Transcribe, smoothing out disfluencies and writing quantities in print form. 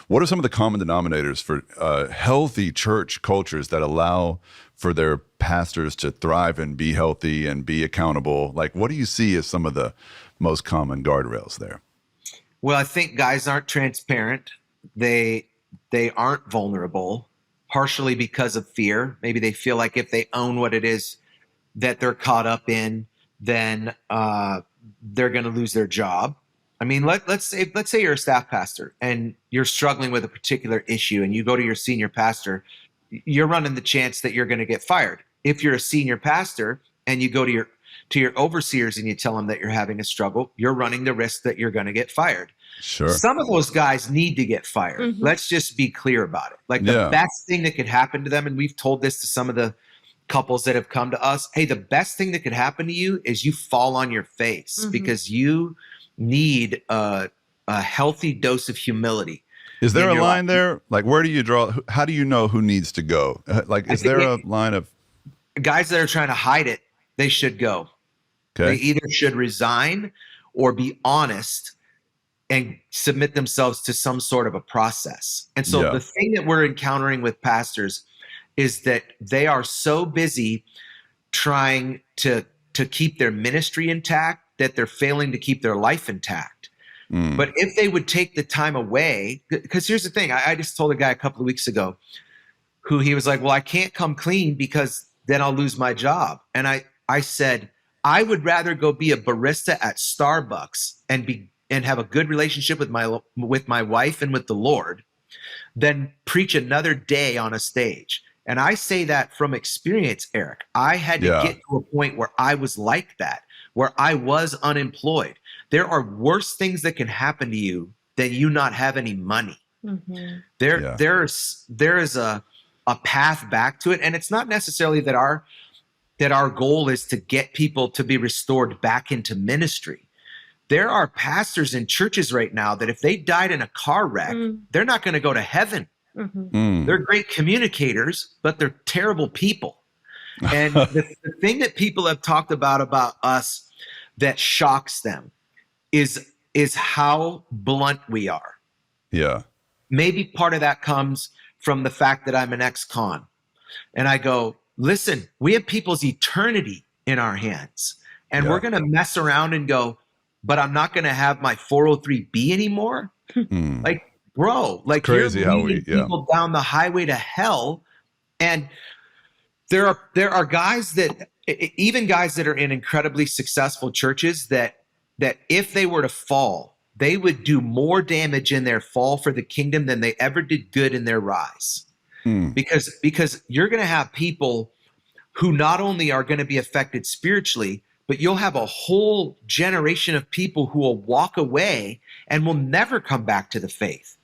What are some of the common denominators for healthy church cultures that allow for their pastors to thrive and be healthy and be accountable? Like, what do you see as some of the most common guardrails there? Well, I think guys aren't transparent. They aren't vulnerable, partially because of fear. Maybe they feel like if they own what it is that they're caught up in, then they're going to lose their job. I mean, let's say you're a staff pastor and you're struggling with a particular issue, and you go to your senior pastor. You're running the chance that you're going to get fired. If you're a senior pastor and you go to your overseers and you tell them that you're having a struggle, you're running the risk that you're going to get fired. Sure. Some of those guys need to get fired. Mm-hmm. Let's just be clear about it. Like the best thing that could happen to them, and we've told this to some of the couples that have come to us, hey, the best thing that could happen to you is you fall on your face, because you need a healthy dose of humility. Is there a line there? Like, where do you draw? How do you know who needs to go? Like, is there a line of guys that are trying to hide it? They should go. Okay. They either should resign or be honest and submit themselves to some sort of a process. And so the thing that we're encountering with pastors is that they are so busy trying to keep their ministry intact that they're failing to keep their life intact. But if they would take the time away, because here's the thing, I just told a guy a couple of weeks ago who he was like, well, I can't come clean because then I'll lose my job. And I said, I would rather go be a barista at Starbucks and have a good relationship with my wife and with the Lord than preach another day on a stage. And I say that from experience, Eric. I had to get to a point where I was like that, where I was unemployed. There are worse things that can happen to you than you not have any money. Mm-hmm. There is a path back to it. And it's not necessarily that our goal is to get people to be restored back into ministry. There are pastors in churches right now that if they died in a car wreck, they're not going to go to heaven. Mm-hmm. They're great communicators, but they're terrible people. And the thing that people have talked about us that shocks them is how blunt we are. Yeah. Maybe part of that comes from the fact that I'm an ex-con. And I go, listen, we have people's eternity in our hands. And we're going to mess around and go, but I'm not going to have my 403B anymore. Like, bro, like crazy you're leading people down the highway to hell. And there are guys that, even guys that are in incredibly successful churches that if they were to fall, they would do more damage in their fall for the kingdom than they ever did good in their rise. Because you're going to have people who not only are going to be affected spiritually, but you'll have a whole generation of people who will walk away and will never come back to the faith.